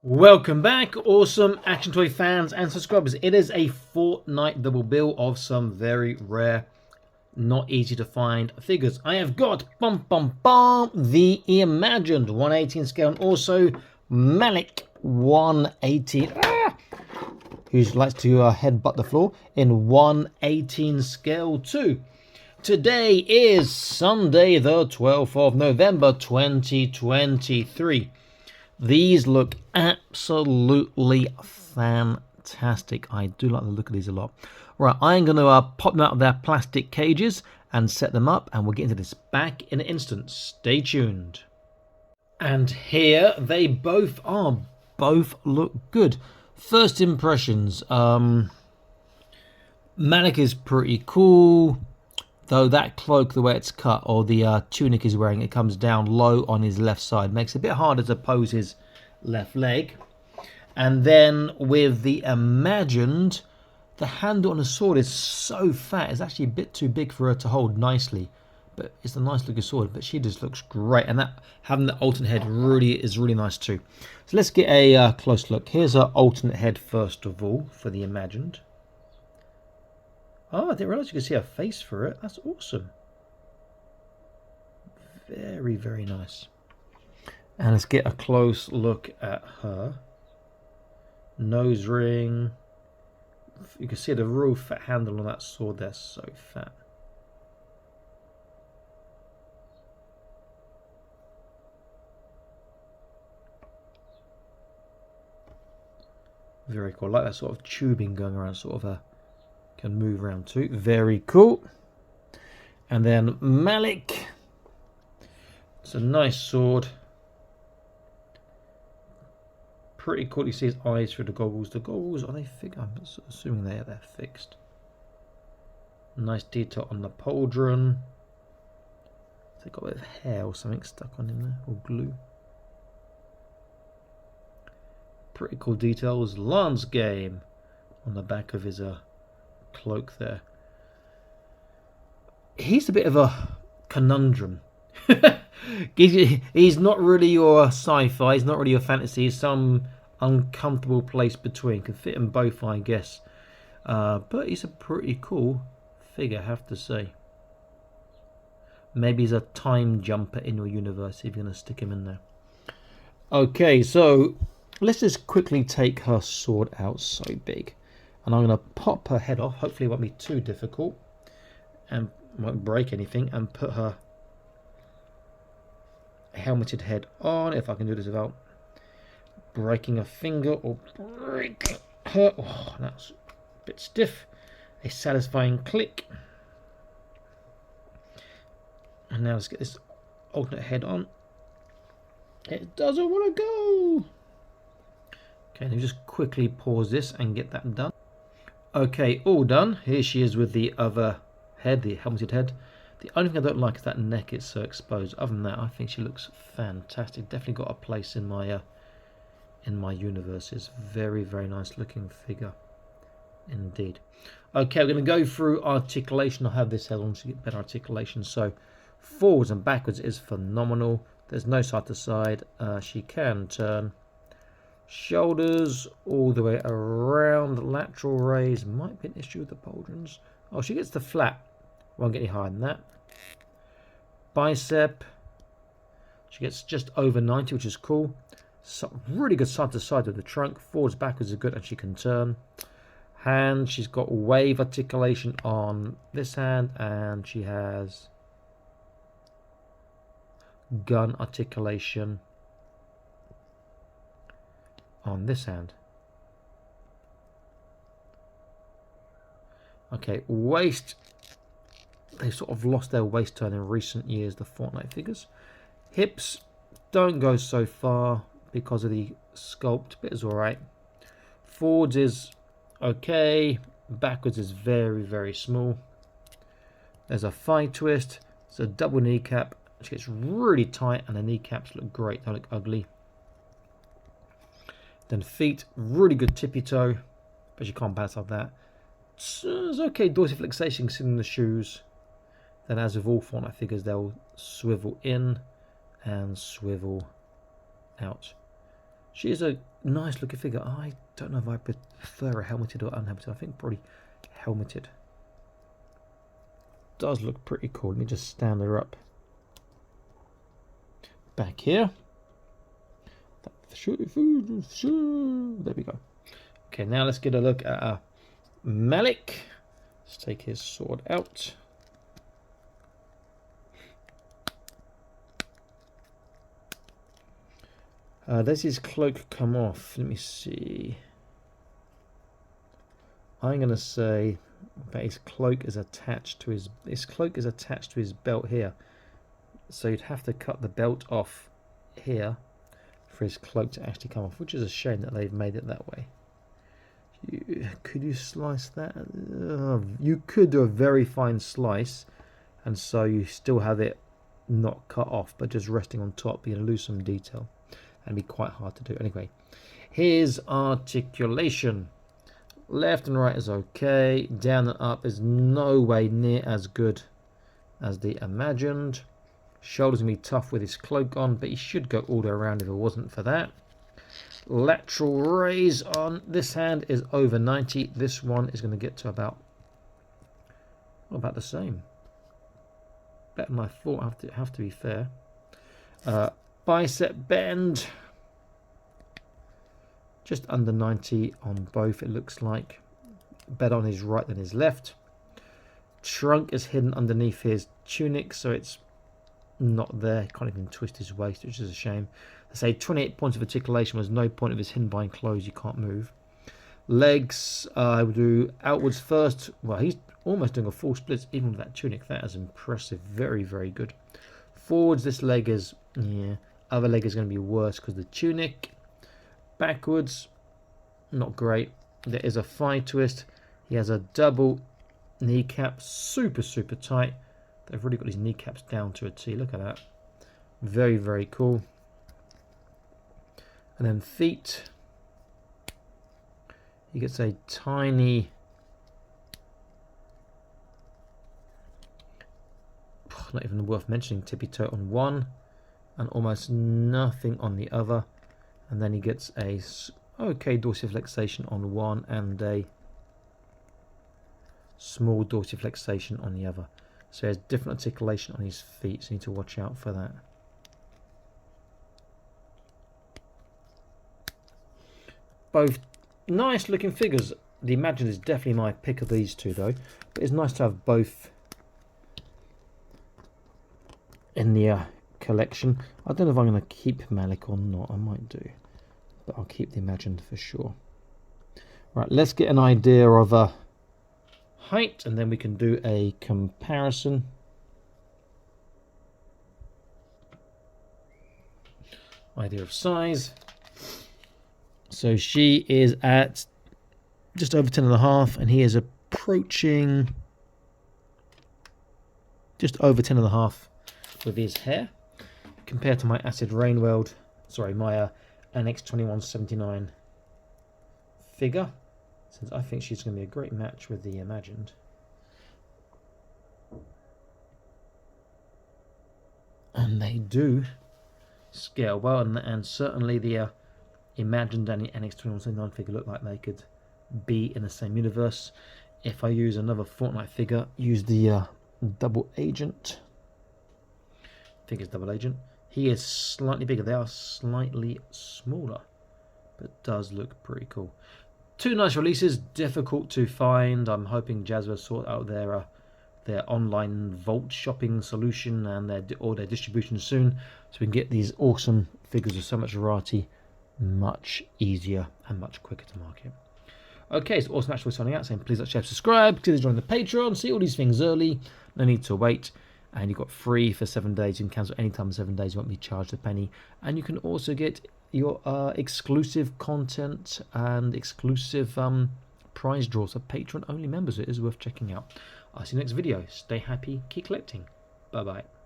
Welcome back, awesome action toy fans and subscribers. It is a Fortnite double bill of some very rare, not easy to find figures. I have got the Imagined 118 scale and also Malik 118, who likes to headbutt the floor, in 118 scale too. Today is Sunday the 12th of November 2023. These look absolutely fantastic. I do like the look of these a lot. Right, I'm going to pop them out of their plastic cages and set them up, and we'll get into this back in an instant. Stay tuned. And here they both are. Both look good. First impressions. Malik is pretty cool. Though that cloak, the way it's cut, or the tunic he's wearing, it comes down low on his left side. Makes it a bit harder to pose his left leg. And then with the Imagined, the handle on the sword is so fat. It's actually a bit too big for her to hold nicely. But it's a nice looking sword, but she just looks great. And that having the alternate head is really nice too. So let's get a close look. Here's our alternate head first of all for the Imagined. Oh, I didn't realise you could see her face for it. That's awesome. Very, very nice. And let's get a close look at her. Nose ring. You can see the real fat handle on that sword there. So fat. Very cool. I like that sort of tubing going around, sort of a... Can move around too. Very cool. And then Malik. It's a nice sword. Pretty cool. You see his eyes through the goggles. The goggles, are they fixed? I'm assuming they're fixed. Nice detail on the pauldron. They've got a bit of hair or something stuck on him there, or glue. Pretty cool details. Lance game on the back of his cloak there. He's a bit of a conundrum. He's not really your sci-fi, he's not really your fantasy, he's some uncomfortable place between. Can fit in both, I guess. But he's a pretty cool figure, I have to say. Maybe he's a time jumper in your universe if you're going to stick him in there. Okay, so let's just quickly take her sword out. So big. And I'm going to pop her head off. Hopefully it won't be too difficult. And won't break anything. And put her helmeted head on. If I can do this without breaking a finger or break her. Oh, that's a bit stiff. A satisfying click. And now let's get this alternate head on. It doesn't want to go. Okay, let me just quickly pause this and get that done. Okay, all done. Here she is with the other head, the helmeted head. The only thing I don't like is that neck is so exposed. Other than that, I think she looks fantastic. Definitely got a place in my universe. It's very, very nice looking figure indeed. Okay, we're going to go through articulation. I'll have this head on to get better articulation. So forwards and backwards is phenomenal. There's no side to side. She can turn. Shoulders all the way around. Lateral raise might be an issue with the pauldrons. Oh, she gets the flat. Won't get any higher than that. Bicep. She gets just over 90, which is cool. So, really good side to side with the trunk. Forwards, backwards are good, and she can turn. Hand. She's got wave articulation on this hand, and she has gun articulation on this hand. Okay, waist. They've sort of lost their waist turn in recent years, the Fortnite figures. Hips don't go so far because of the sculpt, but it's alright. Forwards is okay. Backwards is very, very small. There's a thigh twist. It's a double kneecap. She gets really tight and the kneecaps look great. They look ugly. Then feet, really good tippy toe, but you can't pass off that. It's okay dorsiflexation considering the shoes. Then as with all Fortnite figures, they'll swivel in and swivel out. She is a nice looking figure. I don't know if I prefer a helmeted or unhelmeted. I think probably helmeted. Does look pretty cool. Let me just stand her up. Back here. There we go. Okay, now let's get a look at Malik. Let's take his sword out. Does his cloak come off? Let me see. I'm going to say that his cloak is attached to his belt here. So you'd have to cut the belt off here for his cloak to actually come off, which is a shame that they've made it that way. Could you slice that? You could do a very fine slice, and so you still have it not cut off, but just resting on top. You're going to lose some detail and be quite hard to do. Anyway, here's articulation. Left and right is okay. Down and up is no way near as good as the imagined. Shoulders going to be tough with his cloak on, but he should go all the way around if it wasn't for that. Lateral raise on this hand is over 90. This one is going to get to about the same. Better than I thought, have to be fair. Bicep bend. Just under 90 on both, it looks like. Better on his right than his left. Trunk is hidden underneath his tunic, so it's not there. Can't even twist his waist, which is a shame. They say 28 points of articulation was no point of his hidden behind clothes. You can't move. Legs, I will do outwards first. Well, he's almost doing a full split even with that tunic. That is impressive. Very, very good. Forwards, this leg is, yeah. Other leg is going to be worse because the tunic. Backwards, not great. There is a thigh twist. He has a double kneecap, super, super tight. They've really got his kneecaps down to a T. Look at that. Very, very cool. And then feet. He gets a tiny, not even worth mentioning, tippy toe on one and almost nothing on the other. And then he gets a okay dorsiflexation on one and a small dorsiflexation on the other. So he has different articulation on his feet, so you need to watch out for that. Both nice looking figures. The Imagined is definitely my pick of these two though. But it's nice to have both in the collection. I don't know if I'm going to keep Malik or not. I might do. But I'll keep the Imagined for sure. Right, let's get an idea of a height and then we can do a comparison. Idea of size. So she is at just over 10.5 and he is approaching just over 10.5 with his hair compared to my Acid Rain World, sorry, my NX2179 figure, since I think she's going to be a great match with the Imagined. And they do scale well, and certainly the Imagined and the NX2179 figure look like they could be in the same universe. If I use another Fortnite figure, use the Double Agent. I think it's Double Agent. He is slightly bigger. They are slightly smaller, but does look pretty cool. Two nice releases, difficult to find. I'm hoping Jazz will sort out their online vault shopping solution and their distribution soon, so we can get these awesome figures with so much variety much easier and much quicker to market. Okay, so Awesome Actually signing out, saying please like, share, subscribe, consider joining the Patreon, see all these things early, no need to wait. And you've got free for 7 days. You can cancel any time in 7 days. You won't be charged a penny. And you can also get your exclusive content and exclusive prize draws for Patreon only members. It is worth checking out. I'll see you next video. Stay happy, keep collecting. Bye bye.